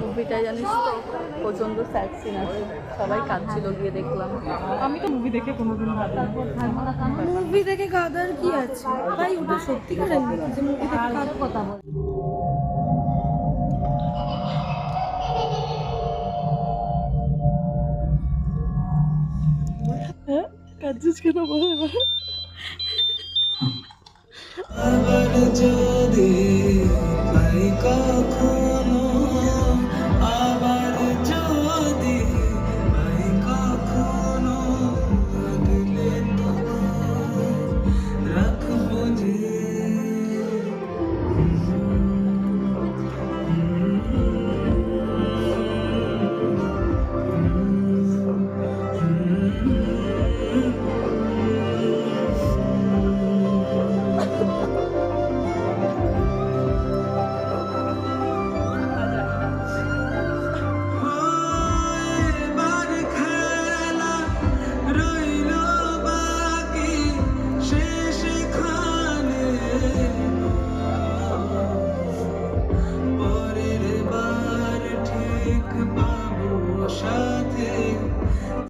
মুভিটা জানিস তো প্রচন্ড স্যাড সিন আছে, সবাই কাঁদছিল, গিয়ে দেখলাম। আমি তো মুভি দেখে কোনোদিন মুভি দেখে কাঁদার কি আছে ভাই? ওটা সত্যিকারের যে মুভি দেখে কাঁদার কথা বল। কাঁদছিস কেন বল? আবার যদি পাই কখন